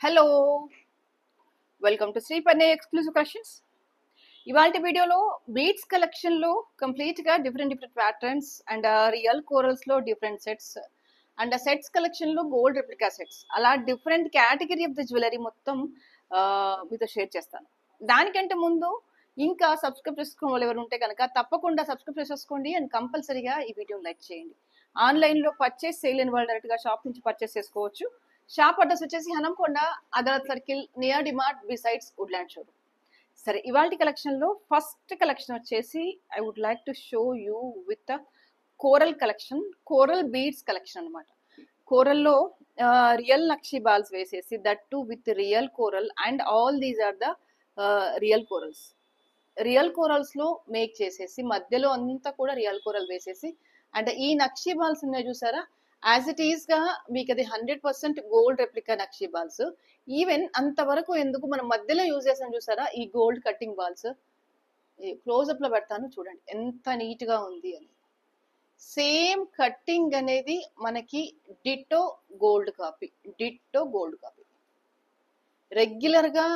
Hello welcome to Shri పన్నే exclusive collections. ఇవాళ వీడియోలో బీడ్స్ కలెక్షన్ లో కంప్లీట్ గా different patterns and real corals లో different sets and sets collection లో గోల్డ్ రెప్లికా సెట్స్ అలా different category of the jewellery మొత్తం మీతో షేర్ చేస్తాను. దానికంటే ముందు ఇంకా సబ్స్క్రైబ్ చేసుకోవడం వాళ్ళు ఎవరు ఉంటే కనుక తప్పకుండా సబ్స్క్రైబ్ చేసుకోండి అండ్ కంపల్సరీగా ఈ వీడియో లైక్ చేయండి. ఆన్లైన్ లో పర్చేస్ చేయలేని వాళ్ళు డైరెక్ట్ గా షాప్ నుంచి పర్చేస్ చేసుకోవచ్చు. షాప్ అడ్రస్ వచ్చేసి Hanamkonda Adalat circle near DMart besides Woodland showroom. సరే, ఇవాళ కలెక్షన్ లో ఫస్ట్ కలెక్షన్ వచ్చేసి I would like to show you with coral collection, coral beads collection అనమాట. కోరల్లో రియల్ నక్షి బాల్స్ వేసేసి that to with real coral and all these are the real corals. Real corals లో make చేసేసి మధ్యలో అంతా కూడా రియల్ కోరల్ వేసేసి అండ్ ఈ నక్షి బాల్స్ ఉన్నాయి చూసారా, యాజ్ ఇట్ ఈస్ గా మీకు అది 100% గోల్డ్ రెప్లికా నక్షి బాల్స్. ఈవెన్ అంతవరకు ఎందుకు మనం మధ్యలో యూజ్ చేసాం చూసారా ఈ గోల్డ్ కట్టింగ్ బాల్స్, క్లోజ్అప్ లో పెడతాను చూడండి ఎంత నీట్ గా ఉంది అని. సేమ్ కట్టింగ్ అనేది మనకి ditto gold copy, ditto gold copy. Regular గా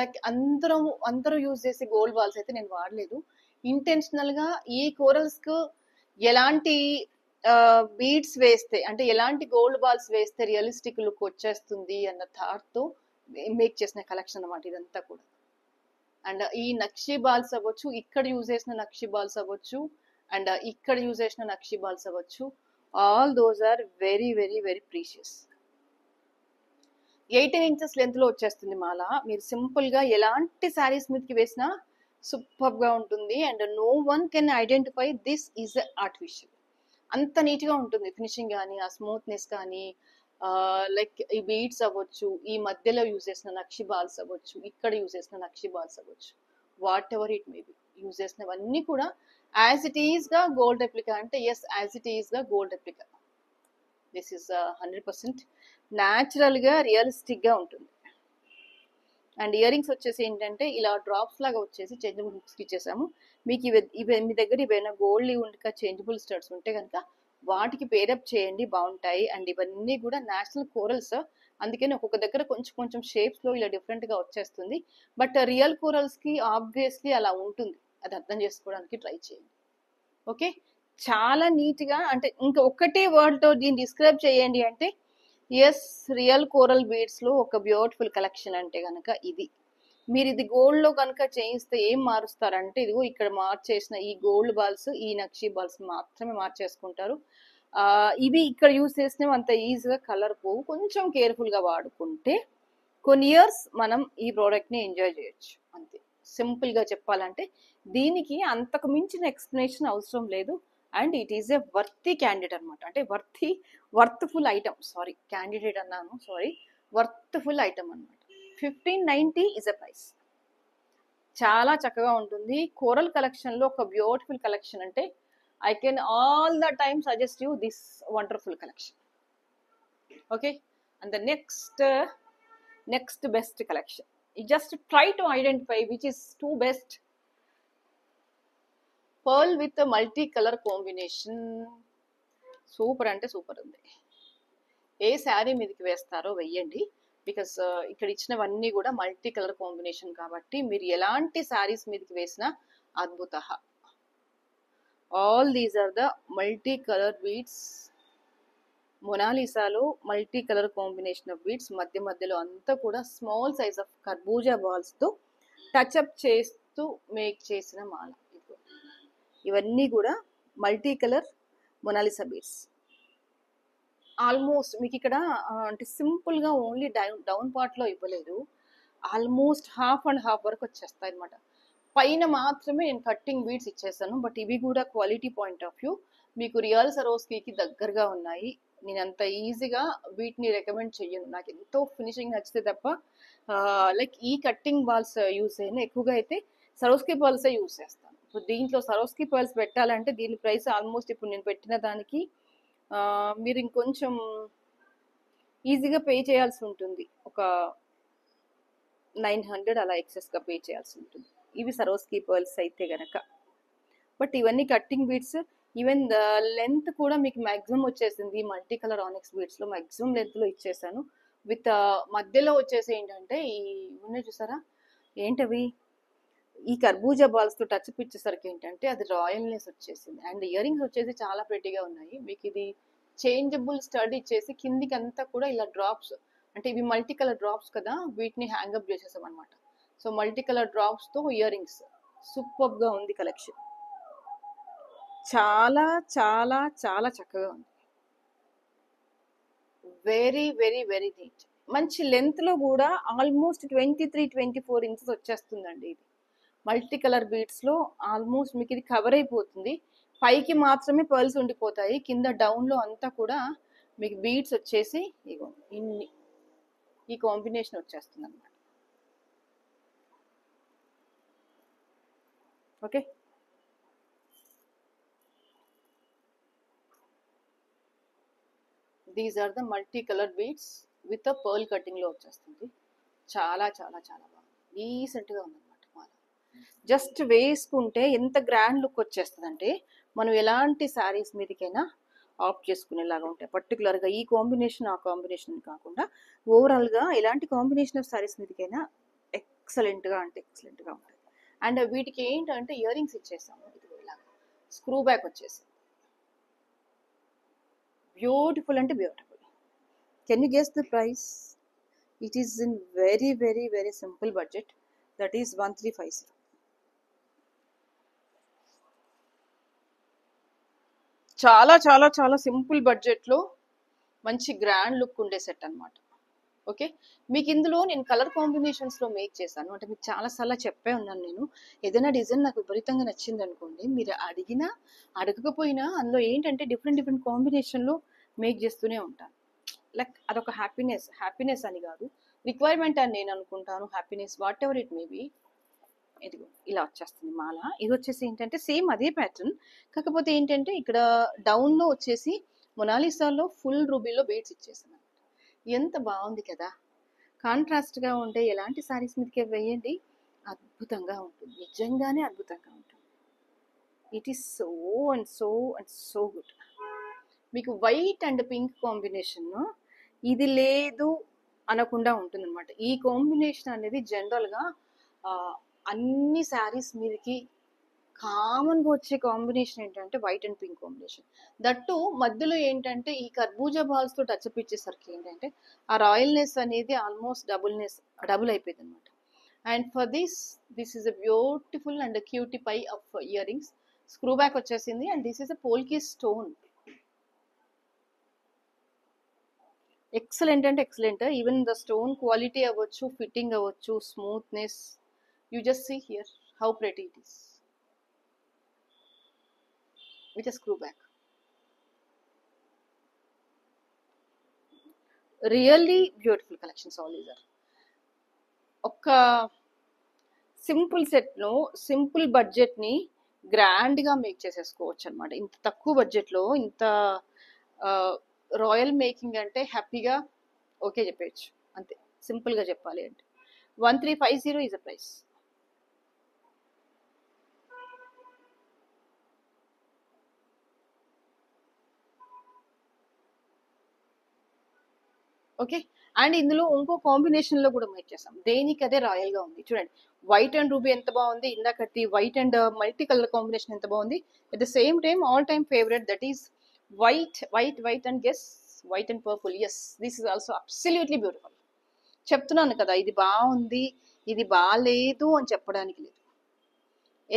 లైక్ అందరూ యూజ్ చేసే గోల్డ్ బాల్స్ అయితే నేను వాడలేదు. ఇంటెన్షనల్ గా ఈ కోరల్స్ కు ఎలాంటి బీడ్స్ వేస్తే అంటే ఎలాంటి గోల్డ్ బాల్స్ వేస్తే రియలిస్టిక్ లుక్ వచ్చేస్తుంది అన్న థాట్ తో మేక్ చేసిన కలెక్షన్ అన్నమాట ఇదంతా కూడా. అండ్ ఈ నక్షి బాల్స్ అవ్వచ్చు, ఇక్కడ యూజ్ చేసిన నక్షి బాల్స్ అవ్వచ్చు అండ్ ఇక్కడ యూజ్ చేసిన నక్షి బాల్స్ అవ్వచ్చు, all those are very very very precious. 18 inches length లో వచ్చేస్తుంది మాల. మీరు సింపుల్ గా ఎలాంటి శారీస్ మీదకి వేసినా సూపర్ గా ఉంటుంది and no one can identify this is artificial. అంత నీట్ గా ఉంటుంది ఫినిషింగ్ కానీ ఆ స్మూత్నెస్ కానీ, లైక్ ఈ బీడ్స్ అవ్వచ్చు, ఈ మధ్యలో యూజ్ చేసిన నక్షి బాల్స్ అవ్వచ్చు, ఇక్కడ యూజ్ చేసిన నక్షి బాల్స్ అవ్వచ్చు, what ever it may be use చేసినవన్నీ కూడా యాజ్ ఇట్ ఈస్ గా గోల్డ్ రెప్లికా. అంటే ఎస్, యాజ్ ఇట్ ఈస్ గా gold replica. This is 100% natural గా రియలిస్టిక్ గా ఉంటుంది. అండ్ ఇయర్ రింగ్స్ వచ్చేసి ఏంటంటే ఇలా డ్రాప్స్ లాగా వచ్చేసి చేంజబుల్ హుక్స్ ఇచ్చేసాము. మీకు ఇవి మీ దగ్గర ఇవైనా గోల్డ్ ఉండి చేంజబుల్ స్టడ్స్ ఉంటే కనుక వాటికి పేరప్ చేయండి, బాగుంటాయి. అండ్ ఇవన్నీ కూడా నేషనల్ కోరల్స్, అందుకని ఒక్కొక్క దగ్గర కొంచెం కొంచెం షేప్స్ లో ఇలా డిఫరెంట్ గా వచ్చేస్తుంది. బట్ రియల్ కోరల్స్ కి ఆబ్వియస్లీ అలా ఉంటుంది, అది అర్థం చేసుకోవడానికి ట్రై చేయండి. ఓకే, చాలా నీట్ గా. అంటే ఇంకా ఒక్కటే వర్డ్ తో దీన్ని డిస్క్రైబ్ చేయండి అంటే ఎస్, రియల్ కోరల్ బీడ్స్ లో ఒక బ్యూటిఫుల్ కలెక్షన్ అంటే కనుక ఇది. మీరు ఇది గోల్డ్ లో కనుక చేయిస్తే ఏం మారుస్తారంటే ఇదిగో ఇక్కడ మార్చేసిన ఈ గోల్డ్ బాల్స్, ఈ నక్షి బాల్స్ మాత్రమే మార్చేసుకుంటారు. ఇవి ఇక్కడ యూజ్ చేసినవి అంత ఈజీగా కలర్ పోవు. కొంచెం కేర్ఫుల్ గా వాడుకుంటే కొన్ని ఇయర్స్ మనం ఈ ప్రోడక్ట్ ని ఎంజాయ్ చేయొచ్చు అంతే. సింపుల్ గా చెప్పాలంటే దీనికి అంతకు మించిన ఎక్స్ప్లెనేషన్ అవసరం లేదు. And it is a worthy candidate అనమాట. అంటే వర్త్ఫుల్ ఐటమ్, సారీ క్యాండిడేట్ అన్నాను, సారీ, వర్త్ఫుల్ ఐటమ్ అనమాట. 1590 ఇస్ ఎ ప్రైస్. చాలా చక్కగా ఉంటుంది. కోరల్ కలెక్షన్ లో ఒక బ్యూటిఫుల్ కలెక్షన్ అంటే I can all the time suggest you this wonderful collection. Okay, and the next best collection. Just try to identify which is two best. Pearl with multi colour combination, super అంటే super ఉంది. ఏ శారీ మీదకి వేస్తారో వెయ్యండి, because ఇక్కడ ఇచ్చినవన్నీ కూడా multi colour combination కాబట్టి మీరు ఎలాంటి శారీస్ మీదకి వేసినా అద్భుత. All these are the multi colour beads. మొనాలిసాలో multi colour combination of beads, మధ్య మధ్యలో అంతా కూడా స్మాల్ సైజ్ ఆఫ్ కర్బూజా బాల్స్ తో టచ్అప్ చేస్తూ మేక్ చేసిన మాల. ఇవన్నీ కూడా multi colour Monalisa beads. Almost మీకు ఇక్కడ అంటే సింపుల్ గా ఓన్లీ డౌన్ పార్ట్ లో ఇవ్వలేదు, ఆల్మోస్ట్ హాఫ్ అండ్ హాఫ్ వరకు వచ్చేస్తాయి అనమాట. పైన మాత్రమే నేను కట్టింగ్ బీడ్స్ ఇచ్చేసాను. బట్ ఇవి కూడా క్వాలిటీ పాయింట్ ఆఫ్ వ్యూ మీకు రియల్ సరోస్కీకి దగ్గరగా ఉన్నాయి. నేను అంత ఈజీగా వీటిని రికమెండ్ చెయ్యను, నాకు ఎంతో ఫినిషింగ్ నచ్చితే తప్ప. లైక్ ఈ కట్టింగ్ బాల్స్ యూజ్ చేయను, ఎక్కువగా అయితే సరోస్కీ బాల్సే యూజ్ చేస్తాను. ఇప్పుడు దీంట్లో సరోస్కీ బాల్స్ పెట్టాలంటే దీని ప్రైస్ ఆల్మోస్ట్ ఇప్పుడు నేను పెట్టిన దానికి మీరు ఇంకొంచెం ఈజీగా పే చేయాల్సి ఉంటుంది, ఒక 900 అలా ఎక్సెస్గా పే చేయాల్సి ఉంటుంది ఇవి సరోస్కీ పర్ల్స్ అయితే గనక. బట్ ఇవన్నీ కట్టింగ్ బీడ్స్. ఈవెన్ లెంత్ కూడా మీకు మ్యాక్సిమం వచ్చేసింది. మల్టీ కలర్ ఆనిక్స్ బీడ్స్ లో మ్యాక్సిమం లెంత్ లో ఇచ్చేసాను. విత్ మధ్యలో వచ్చేసి ఏంటంటే ఈ ఉన్నాయి చూసారా, ఏంటవి, ఈ కర్బూజా బాల్స్ తో టచ్ ఇచ్చేసరికి ఏంటంటే అది రాయల్నెస్ వచ్చేసింది. అండ్ ఇయర్ రింగ్స్ వచ్చేసి చాలా ప్రెటీగా ఉన్నాయి. మీకు ఇది చేంజబుల్ స్టడ్ ఇచ్చేసి కిందికి అంతా కూడా ఇలా డ్రాప్స్, అంటే ఇవి మల్టీ కలర్ డ్రాప్స్ కదా, వీటిని హ్యాంగప్ చేసేసాం అనమాట. సో మల్టీ కలర్ డ్రాప్స్ తో ఇయర్ రింగ్స్ సూపర్ గా ఉంది కలెక్షన్. చాలా చాలా చాలా చక్కగా ఉంది. Very very very neat. మంచి లెంత్ లో కూడా ఆల్మోస్ట్ 23-24 ఇంచెస్ వచ్చేస్తుందండి. ఇది మల్టీ కలర్ బీడ్స్ లో ఆల్మోస్ట్ మీకు ఇది కవర్ అయిపోతుంది. పైకి మాత్రమే పర్ల్స్ ఉండిపోతాయి, కింద డౌన్ లో అంతా కూడా మీకు బీడ్స్ వచ్చేసి ఇగో ఇన్ని ఈ కాంబినేషన్ వచ్చేస్తుంది అనమాట. Okay, these are the multi colour beads with pearl cutting లో వచ్చేస్తుంది. చాలా చాలా చాలా బాగుంది, డీసెంట్ గా ఉందన్నమాట. మాల జస్ట్ వేసుకుంటే ఎంత గ్రాండ్ లుక్ వచ్చేస్తుంది అంటే మనం ఎలాంటి శారీస్ మీదకైనా ఆఫ్ చేసుకునేలాగా ఉంటాయి. పర్టికులర్గా ఈ కాంబినేషన్ ఆ కాంబినేషన్ కాకుండా ఓవరాల్గా ఎలాంటి కాంబినేషన్ ఆఫ్ శారీస్ మీదకైనా ఎక్సలెంట్గా అంటే ఎక్సలెంట్గా ఉంటాయి. అండ్ వీటికి ఏంటంటే ఇయర్ రింగ్స్ ఇచ్చేసాము, ఇది ఇలాగా స్క్రూ బ్యాక్ వచ్చేసి బ్యూటిఫుల్ అంటే beautiful. Can you guess the price? It is in very very very simple budget, that is 1350. చాలా చాలా చాలా సింపుల్ బడ్జెట్లో మంచి గ్రాండ్ లుక్ ఉండే సెట్ అనమాట. ఓకే, మీకు ఇందులో నేను కలర్ కాంబినేషన్స్లో మేక్ చేశాను. అంటే మీకు చాలాసార్లు చెప్పే ఉన్నాను, నేను ఏదైనా డిజైన్ నాకు విపరీతంగా నచ్చింది అనుకోండి, మీరు అడిగినా అడగకపోయినా అందులో ఏంటంటే డిఫరెంట్ డిఫరెంట్ కాంబినేషన్లో మేక్ చేస్తూనే ఉంటాను. లైక్ అదొక హ్యాపీనెస్, హ్యాపీనెస్ అని కాదు, రిక్వైర్మెంట్ అని నేను అనుకుంటాను. Happiness whatever it may be. ఇదిగో ఇలా వచ్చేస్తుంది మాల. ఇది వచ్చేసి ఏంటంటే సేమ్ అదే ప్యాటర్న్, కాకపోతే ఏంటంటే ఇక్కడ డౌన్లో వచ్చేసి మొనాలిసాలో ఫుల్ రూబీలో బీడ్స్ ఇచ్చేసాను. ఎంత బాగుంది కదా, కాంట్రాస్ట్గా ఉంటే ఎలాంటి శారీస్ మీదకే వేయండి అద్భుతంగా ఉంటుంది, నిజంగానే అద్భుతంగా ఉంటుంది. It is so and so and so good. మీకు వైట్ అండ్ పింక్ కాంబినేషన్ ఇది లేదు అనకుండా ఉంటుంది అనమాట. ఈ కాంబినేషన్ అనేది జనరల్గా అన్ని శారీస్ మీదకి కామన్గా వచ్చే కాంబినేషన్ ఏంటంటే white and pink combination. That మధ్యలో ఏంటంటే ఈ కర్బూజా బాల్స్తో టచ్అప్ ఇచ్చేసరికి ఏంటంటే ఆ రాయల్నెస్ అనేది ఆల్మోస్ట్ డబుల్ అయిపోయింది అనమాట. And for this is a beautiful and cutie pie of earrings. Screw back వచ్చేసింది and this is a polki stone. Excellent అంటే excellent. Even the stone quality అవ్వచ్చు, ఫిట్టింగ్ అవ్వచ్చు, smoothness, you just see here how pretty it is with a screw back. Really beautiful collections all these are. ఒక simple సెట్ను simple బడ్జెట్ని గ్రాండ్గా make చేసేసుకోవచ్చు అనమాట. ఇంత తక్కువ బడ్జెట్లో ఇంత రాయల్ మేకింగ్ అంటే హ్యాపీగా ఓకే చెప్పేయచ్చు, అంతే సింపుల్గా చెప్పాలి అంటే. 1350 is a price. Okay, and ఇందులో ఇంకో కాంబినేషన్లో కూడా మేక్ చేసాం, దేనికి అదే రాయల్గా ఉంది. చూడండి, వైట్ అండ్ రూబీ ఎంత బాగుంది, ఇందాకటి white and multi colour combination ఎంత బాగుంది. At the same time all time favourite, that is white white white and guess white and purple. Yes, this is also absolutely beautiful. చెప్తున్నాను కదా, ఇది బాగుంది ఇది బాగాలేదు అని చెప్పడానికి లేదు.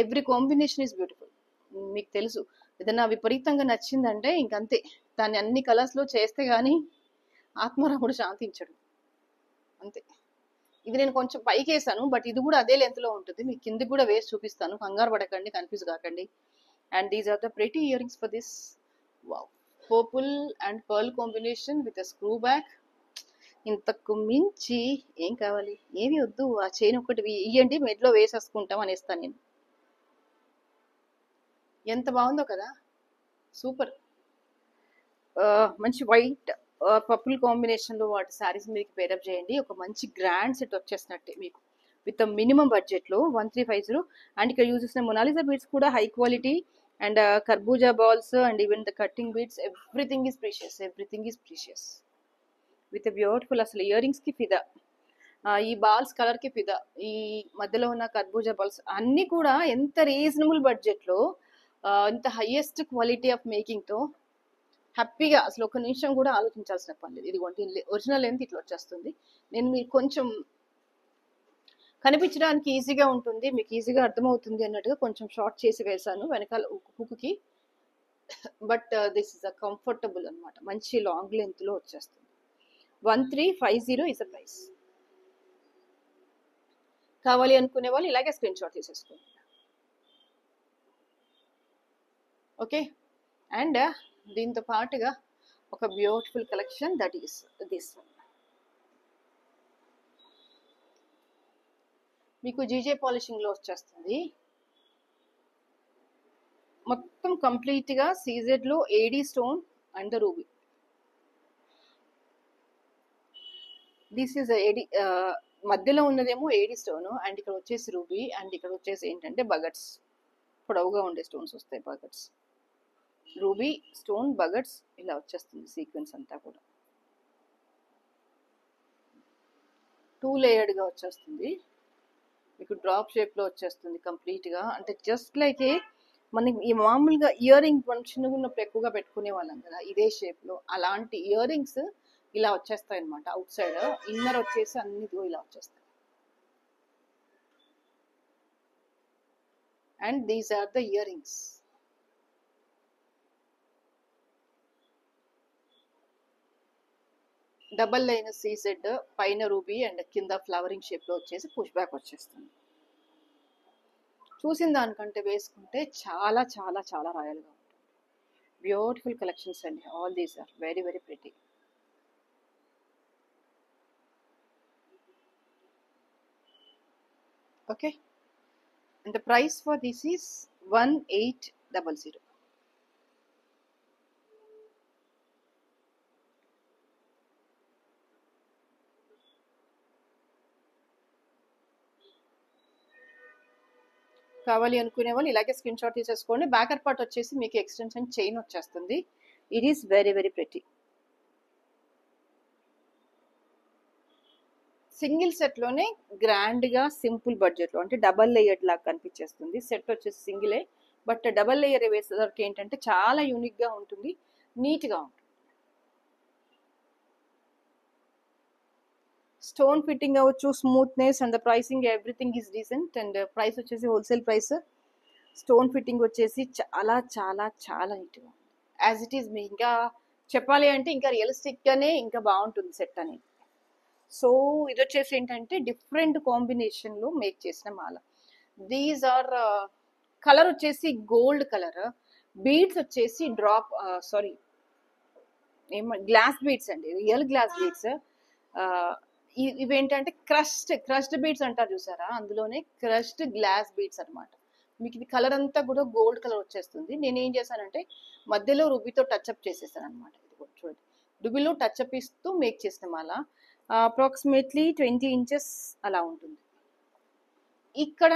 Every combination is beautiful. మీకు తెలుసు, ఏదైనా విపరీతంగా నచ్చిందంటే ఇంకంతే, దాన్ని అన్ని కలర్స్లో చేస్తే కానీ ఆత్మరాముడు శాంతించడు, అంతే. ఇది నేను కొంచెం పైకి వేసాను, బట్ ఇది కూడా అదే లెంత్లో ఉంటుంది. మీకు కిందికి కూడా వేసి చూపిస్తాను, కంగారు పడకండి, కన్ఫ్యూజ్ కాకండి. And these are the pretty earrings for this. Wow, purple and pearl combination with a screw back. ఇంతకు మించి ఏం కావాలి? ఏమి వద్దు, ఆ చైన్ ఒకటి ఇయ్యండి, మెడ్లో వేసేసుకుంటాం అనేస్తాను నేను. ఎంత బాగుందో కదా, సూపర్. మంచి వైట్ పర్పుల్ కాంబినేషన్లో వాటి శారీస్ మీకు పేరప్ చేయండి, ఒక మంచి గ్రాండ్ సెట్ వచ్చేసినట్టే మీకు విత్ మినిమం బడ్జెట్లో 1350. అండ్ ఇక్కడ యూజ్ చేసిన మొనాలిసా బీడ్స్ కూడా హై క్వాలిటీ, అండ్ కర్బూజా balls and even the cutting beads, everything is precious, everything is precious. With beautiful అసలు ఇయర్ రింగ్స్ కి ఫిదా. ఈ బాల్స్ కలర్ కి ఫిదా. ఈ మధ్యలో ఉన్న కర్బూజా బాల్స్ అన్ని కూడా ఎంత రీజనబుల్ బడ్జెట్ లో ఇంత హైయెస్ట్ క్వాలిటీ ఆఫ్ మేకింగ్ తో హ్యాపీగా అసలు ఒక నిమిషం కూడా ఆలోచించాల్సిన పని లేదు. ఇదిగోండి ఒరిజినల్ లెంత్ ఇట్లా వచ్చేస్తుంది. నేను మీకు కొంచెం కనిపించడానికి ఈజీగా ఉంటుంది, మీకు ఈజీగా అర్థమవుతుంది అన్నట్టుగా కొంచెం షార్ట్ చేసి వేసాను వెనకాల హుక్కి. But this is a comfortable అనమాట, మంచి లాంగ్ లెంత్ లో వచ్చేస్తుంది. 1350 ఇస్ అ ప్రైస్. కావాలి అనుకునే వాళ్ళు ఇలాగే స్క్రీన్ షాట్ తీసేసుకోండి. ఓకే, అండ్ దీంతో పాటుగా ఒక beautiful collection that is this one. మీకు జీజే పాలిషింగ్ లో వచ్చేస్తుంది. మొత్తం కంప్లీట్ గా సీజెడ్ లో AD stone and the ruby. This is AD, మధ్యలో ఉన్నదేమో ఏడీ స్టోన్ అండ్ ఇక్కడ వచ్చేసి రూబీ అండ్ ఇక్కడ వచ్చేసి ఏంటంటే బగట్స్, పొడవుగా ఉండే స్టోన్స్ వస్తాయి బగట్స్. రూబీ స్టోన్ బగట్స్ ఇలా వచ్చేస్తుంది సీక్వెన్స్ అంతా కూడా. 2 లేయర్డ్ గా వచ్చేస్తుంది మీకు, డ్రాప్ షేప్ లో వచ్చేస్తుంది కంప్లీట్ గా. అంటే జస్ట్ లైక్ మనకి ఈ మామూలుగా ఇయర్ రింగ్ చిన్నగా ఉన్నప్పుడు ఎక్కువగా పెట్టుకునే వాళ్ళం కదా ఇదే షేప్ లో, అలాంటి ఇయర్ రింగ్స్ ఇలా వచ్చేస్తాయి అనమాట. అవుట్ సైడ్ ఇన్నర్ వచ్చేసి అన్ని ఇలా వచ్చేస్తాయి. And these are the earrings. Double line CZ, పైన రూబీ అండ్ కింద ఫ్లవరింగ్ షేప్ లో వచ్చేసి పుష్ బ్యాక్ వచ్చేస్తుంది. చూసిన దానికంటే వేసుకుంటే చాలా చాలా చాలా రాయల్ గా ఉంటుంది. బ్యూటిఫుల్ కలెక్షన్స్ అండి, all these are very very pretty. Okay, and the price for this is 1800. కావాలి అనుకునే వాళ్ళు ఇలాగే స్క్రీన్ షాట్ తీసేసుకోండి. బ్యాకర్ పార్ట్ వచ్చేసి మీకు ఎక్స్టెన్షన్ చైన్ వచ్చేస్తుంది. It is very very pretty. Single set లోనే గ్రాండ్ గా సింపుల్ బడ్జెట్ లో, అంటే డబల్ లేయర్ లాగా కనిపించేస్తుంది. సెట్ వచ్చేసి సింగిలే, బట్ డబల్ లేయర్ వేసేసరికి ఏంటంటే చాలా యూనిక్ గా ఉంటుంది, నీట్ గా ఉంటుంది. స్టోన్ ఫిట్టింగ్ అవ్వచ్చు, smoothness and the pricing everything is decent. And price వచ్చేసి హోల్సేల్ ప్రైస్. స్టోన్ ఫిట్టింగ్ వచ్చేసి చాలా చాలా చాలా నీట్గా ఉంది. As it is. మీ ఇంకా చెప్పాలి అంటే ఇంకా రియలిస్టిక్ గానే ఇంకా బాగుంటుంది సెట్ అనేది. సో ఇది వచ్చేసి ఏంటంటే డిఫరెంట్ కాంబినేషన్ లో మేక్ చేసిన మాల. దీస్ ఆర్ కలర్ వచ్చేసి గోల్డ్ కలర్, బీడ్స్ వచ్చేసి డ్రాప్ సారీ గ్లాస్ బీడ్స్ అండి, రియల్ గ్లాస్ బీడ్స్. ఇవేంటంటే క్రష్డ్ బీడ్స్ అంటారు చూసారా, అందులోనే క్రష్డ్ గ్లాస్ బీడ్స్ అనమాట. మీకు ఇది కలర్ అంతా కూడా గోల్డ్ కలర్ వచ్చేస్తుంది. నేను ఏం చేశానంటే మధ్యలో రుబీతో టచ్అప్ చేసేసాను అనమాట. ఇది చూడండి, రుబీలో టచ్అప్ ఇస్తూ మేక్ చేసిన మాల. అప్రాక్సిమేట్లీ 20 ఇంచెస్ అలా ఉంటుంది. ఇక్కడ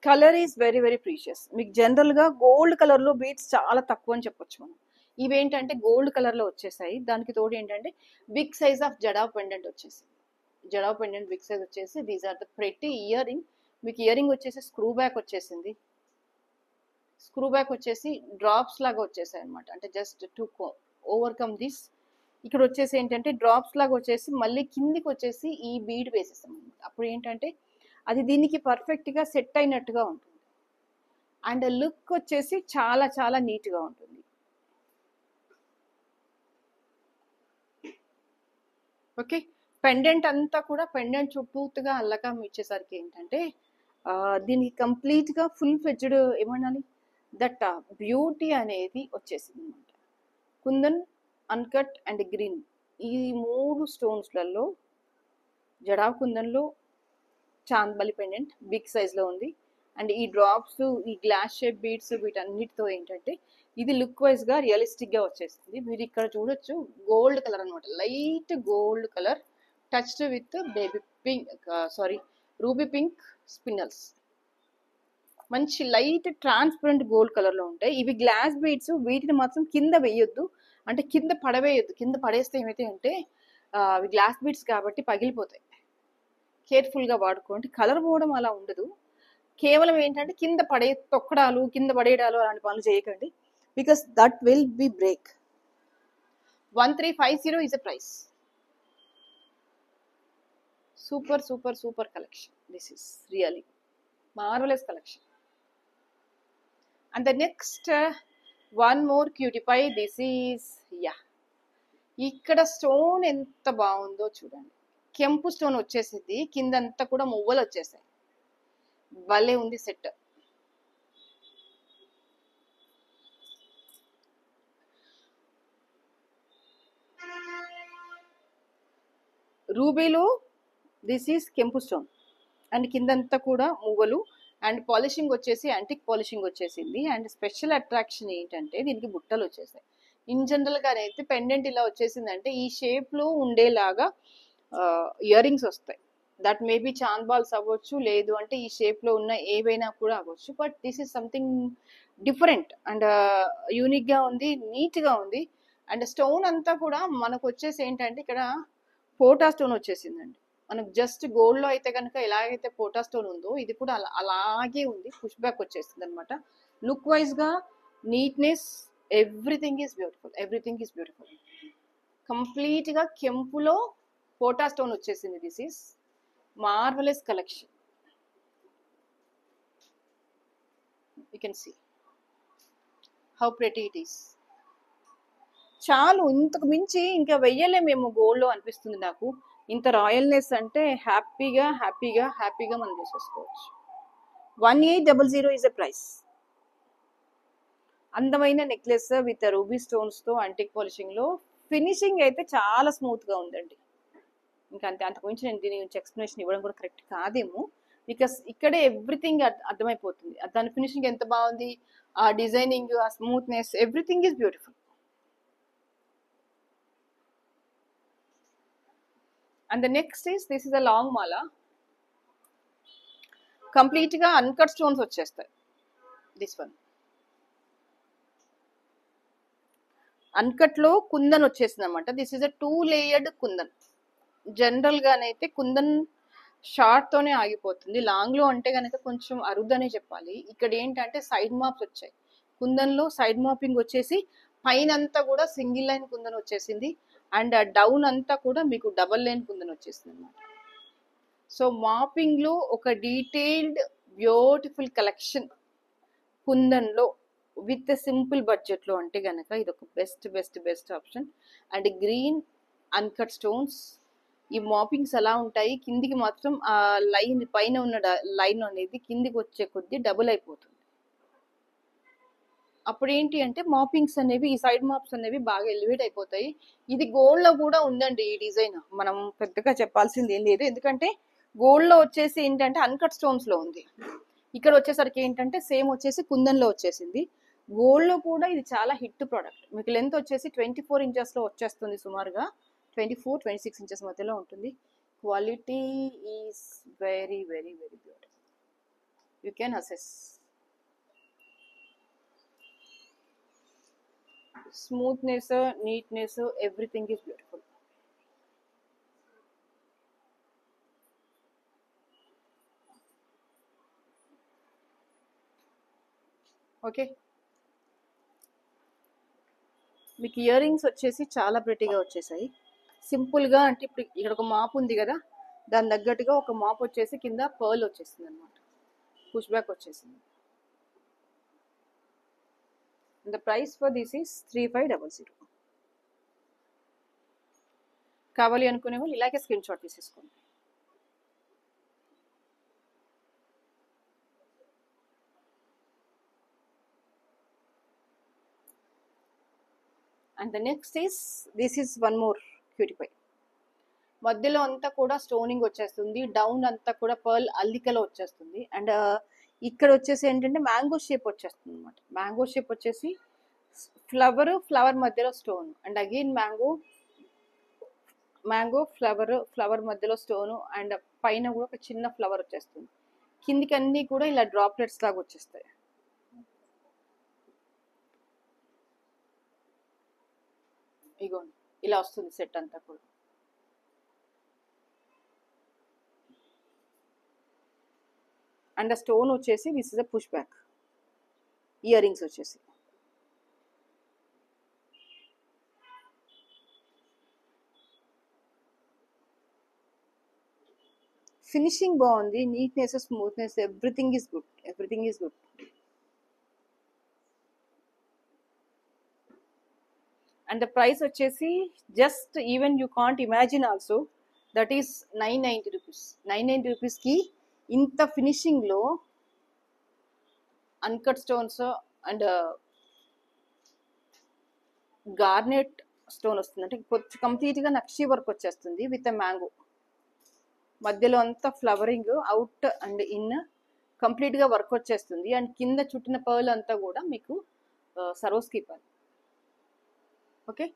colour is very very precious. మీకు జనరల్ గా గోల్డ్ కలర్ లో బీడ్స్ చాలా తక్కువ అని చెప్పొచ్చు మనం. ఇవేంటంటే గోల్డ్ కలర్ లో వచ్చేసాయి. దానికి తోడు ఏంటంటే big size of jadau pendant వచ్చేసి, జడావ్ పెండెంట్ బిగ్ సైజ్ వచ్చేసి. These are the pretty earring. మీకు ఇయర్ రింగ్ వచ్చేసి స్క్రూ బ్యాక్ వచ్చేసింది. స్క్రూ బ్యాక్ వచ్చేసి డ్రాప్స్ లాగా వచ్చేసాయి అనమాట. అంటే జస్ట్ టు ఓవర్కమ్ దిస్, ఇక్కడ వచ్చేసి ఏంటంటే డ్రాప్స్ లాగా వచ్చేసి మళ్ళీ కిందికి వచ్చేసి ఈ బీడ్ వేసేస్తాం అనమాట. అప్పుడు ఏంటంటే అది దీనికి పర్ఫెక్ట్ గా సెట్ అయినట్టుగా ఉంటుంది. అండ్ లుక్ వచ్చేసి చాలా చాలా నీట్ గా ఉంటుంది. ఓకే, పెండెంట్ అంతా కూడా పెండెంట్ చుట్టూతుగా అల్లకం ఇచ్చేసరికి ఏంటంటే దీనికి కంప్లీట్ గా ఫుల్ ఫ్లెడ్జ్డ్ ఏమనాలి దట్ బ్యూటీ అనేది వచ్చేసింది అనమాట. కుందన్, అన్కట్ అండ్ గ్రీన్, ఈ 3 స్టోన్స్లలో జడావ్ కుందన్లో చాంద్బలి పెండెంట్ బిగ్ సైజ్ లో ఉంది. అండ్ ఈ డ్రాప్స్, ఈ గ్లాస్ షేప్ బీడ్స్, వీటన్నిటితో ఏంటంటే ఇది లుక్ వైజ్ గా రియలిస్టిక్ గా వచ్చేస్తుంది. మీరు ఇక్కడ చూడొచ్చు గోల్డ్ కలర్ అనమాట, light gold colour touched with baby pink ruby pink spinels. మంచి లైట్ ట్రాన్స్పరెంట్ గోల్డ్ కలర్ లో ఉంటాయి. ఇవి గ్లాస్ బీడ్స్. వీటిని మాత్రం కింద వేయొద్దు, అంటే కింద పడవేయొద్దు. కింద పడేస్తే ఏమైతే అంటే గ్లాస్ బీడ్స్ కాబట్టి పగిలిపోతాయి. కేర్ఫుల్గా వాడుకోండి. కలర్ పోవడం అలా ఉండదు. కేవలం ఏంటంటే కింద తొక్కడాలు, కింద పడేయడాలు అలాంటి పనులు చేయకండి. Because that will be break. 1350 is the price. Super, super, super collection. This is really marvelous collection. And the next one more cutie pie. This is ఇక్కడ స్టోన్ ఎంత బాగుందో చూడండి. కెంపు స్టోన్ వచ్చేసింది, కిందంతా కూడా మువ్వలు వచ్చేసాయి. భలే ఉంది సెట్. రూబీలో దిస్ ఈస్ కెంపు స్టోన్ అండ్ కిందంతా కూడా మువ్వలు అండ్ పాలిషింగ్ వచ్చేసి యాంటిక్ పాలిషింగ్ వచ్చేసింది. అండ్ స్పెషల్ అట్రాక్షన్ ఏంటంటే దీనికి బుట్టలు వచ్చేసాయి. ఇన్ జనరల్గా అయితే పెండెంట్ ఇలా వచ్చేసిందంటే ఈ షేప్లో ఉండేలాగా ఇయర్ రింగ్స్ వస్తాయి. దట్ మేబీ చాంద్ బాల్స్ అవ్వచ్చు, లేదు అంటే ఈ షేప్లో ఉన్న ఏవైనా కూడా అవ్వచ్చు. But this is something different and యూనిక్గా ఉంది, నీట్గా ఉంది. అండ్ స్టోన్ అంతా కూడా మనకు వచ్చేసి ఏంటంటే ఇక్కడ పోటా స్టోన్ వచ్చేసిందండి. మనకు జస్ట్ గోల్డ్లో అయితే కనుక ఎలాగైతే పోటా స్టోన్ ఉందో ఇది కూడా అలాగే ఉంది. పుష్ బ్యాక్ వచ్చేస్తుంది అనమాట. లుక్ వైజ్గా neatness, everything is beautiful. Everything is beautiful. కంప్లీట్గా కెంపులో పోటా స్టోన్ వచ్చేసింది. This is marvellous collection. You can see how pretty it is. చాలు, ఇంతకు మించి ఇంకా వెయ్యలేమేమో గోల్డ్లో అనిపిస్తుంది నాకు. ఇంత రాయల్నెస్ అంటే హ్యాపీగా హ్యాపీగా హ్యాపీగా మనం చేసేసుకోవచ్చు. 1800 ఈజ్ ఎ ప్రైస్. అందమైన నెక్లెస్ విత్ రూబీ స్టోన్స్తో యాంటిక్ పాలిషింగ్లో ఫినిషింగ్ అయితే చాలా స్మూత్గా ఉందండి. ఇంకా అంతే, అంతకుమించి నేను దీని గురించి ఎక్స్ప్లెనేషన్ ఇవ్వడం కూడా కరెక్ట్ కాదేమో. బికాస్ ఇక్కడే ఎవ్రీథింగ్ అర్థమైపోతుంది. దాని ఫినిషింగ్ ఎంత బాగుంది, ఆ డిజైనింగ్, ఆ smoothness, everything is beautiful. And the next is, this is a long mala. Complete గా uncut stones వచ్చేస్తాయి. This one. Uncut లో కుందన్ వచ్చేసింది అనమాట. This is a 2 layered kundan. General గానైతే కుందన్ షార్ట్ తోనే ఆగిపోతుంది. లాంగ్ లో అంటే కనుక కొంచెం అరుదనే చెప్పాలి. ఇక్కడ ఏంటంటే సైడ్ మాప్స్ వచ్చాయి. కుందన్లో సైడ్ మాపింగ్ వచ్చేసి పైన అంతా కూడా సింగిల్ లైన్ కుందన్ వచ్చేసింది. అండ్ డౌన్ అంతా కూడా మీకు డబల్ లైన్ కుందన్ వచ్చేసింది అనమాట. సో మాపింగ్లో ఒక డీటెయిల్డ్ బ్యూటిఫుల్ కలెక్షన్ కుందన్లో విత్ సింపుల్ బడ్జెట్లో అంటే కనుక ఇది ఒక best best best option. And green uncut stones. ఈ మాపింగ్స్ ఎలా ఉంటాయి, కిందికి మాత్రం ఆ లైన్ పైన ఉన్న లైన్ అనేది కిందికి వచ్చే కొద్దీ డబుల్ అయిపోతుంది. అప్పుడు ఏంటి అంటే మాపింగ్స్ అనేవి, ఈ సైడ్ మాప్స్ అనేవి బాగా ఎలివేట్ అయిపోతాయి. ఇది గోల్డ్లో కూడా ఉందండి ఈ డిజైన్. మనం పెద్దగా చెప్పాల్సింది ఏం లేదు, ఎందుకంటే గోల్డ్లో వచ్చేసి ఏంటంటే అన్కట్ స్టోన్స్లో ఉంది. ఇక్కడ వచ్చేసరికి ఏంటంటే సేమ్ వచ్చేసి కుందన్లో వచ్చేసింది. గోల్డ్లో కూడా ఇది చాలా హిట్ ప్రోడక్ట్. మీకు లెంత్ వచ్చేసి 24 ఇంచెస్లో వచ్చేస్తుంది సుమారుగా. 24-26 ఇంచెస్ మధ్యలో ఉంటుంది. Quality is very very very beautiful. You can assess. Smoothness, neatness, everything is beautiful. Okay. మీకు ఇయర్ రింగ్స్ వచ్చేసి చాలా ప్రెటీగా వచ్చేసాయి. సింపుల్గా అంటే ఇప్పుడు ఇక్కడ ఒక మాప్ ఉంది కదా, దాని తగ్గట్టుగా ఒక మాప్ వచ్చేసి కింద పర్ల్ వచ్చేసింది అనమాట. పుష్ బ్యాక్ వచ్చేసింది. The price for this is 3500. కావాలి అనుకునే వాళ్ళు ఇలాగే స్క్రీన్ షాట్ తీసేసుకోండి. And the next is, this is one more cutie pie. మధ్యలో అంతా కూడా స్టోనింగ్ వచ్చేస్తుంది. డౌన్ అంతా కూడా పర్ల్ అల్లికలో వచ్చేస్తుంది. అండ్ ఇక్కడ వచ్చేసి ఏంటంటే మ్యాంగో షేప్ వచ్చేస్తుంది అనమాట. మ్యాంగో షేప్ వచ్చేసి ఫ్లవర్ మధ్యలో stone. And again mango flower మధ్యలో స్టోను. అండ్ పైన కూడా ఒక చిన్న ఫ్లవర్ వచ్చేస్తుంది. కిందికి అన్నీ కూడా ఇలా డ్రాప్లెట్స్ లాగా వచ్చేస్తాయి. ఇగోండి ఇలా వస్తుంది సెట్ అంతా కూడా. అండ్ ఆ స్టోన్ వచ్చేసి this is a push back. Earrings వచ్చేసి ఫినిషింగ్ బాగుంది, neatness, smoothness, everything is good, everything is good. And the price వచ్చేసి just even you can't imagine also, that is 990 rupees. 990 రూపీస్కి ఇంత ఫినిషింగ్లో uncut stones and garnet stone వస్తుంది, అంటే కంప్లీట్గా nakshi work వచ్చేస్తుంది విత్ మ్యాంగో. మధ్యలో అంతా ఫ్లవరింగ్ అవుట్ అండ్ ఇన్ కంప్లీట్గా వర్క్ వచ్చేస్తుంది. అండ్ కింద చుట్టిన పర్ల్ అంతా కూడా మీకు సరోస్కి pearl. Okay,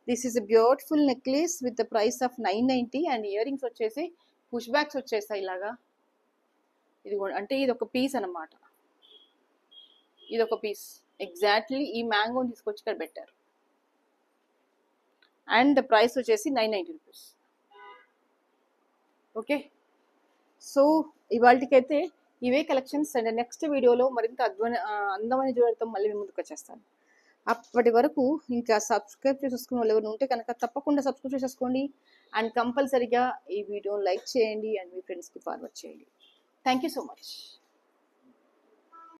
this is a beautiful necklace with the price of 990. And ear rings వచ్చేసి పుష్ బ్యాక్స్ వచ్చేస్తాయి ఇలాగా. ఇది కూడా అంటే ఇది ఒక పీస్ అనమాట, ఇది ఒక పీస్ ఎగ్జాక్ట్లీ ఈ మ్యాంగోని తీసుకొచ్చి ఇక్కడ పెట్టారు. అండ్ ద ప్రైస్ వచ్చేసి 990 రూపీస్. ఓకే, సో ఇవాళకైతే ఇవే కలెక్షన్స్. అండ్ నెక్స్ట్ వీడియోలో మరింత అందమైన జ్యువెలరీతో మళ్ళీ మీ ముందుకు వచ్చేస్తాను. అప్పటి వరకు ఇంకా సబ్స్క్రైబ్ చేసుకునే వాళ్ళు ఎవరు ఉంటే కనుక తప్పకుండా సబ్స్క్రైబ్ చేసేసుకోండి. అండ్ కంపల్సరీగా ఈ వీడియోని లైక్ చేయండి అండ్ మీ ఫ్రెండ్స్కి ఫార్వర్డ్ చేయండి. Thank you so much.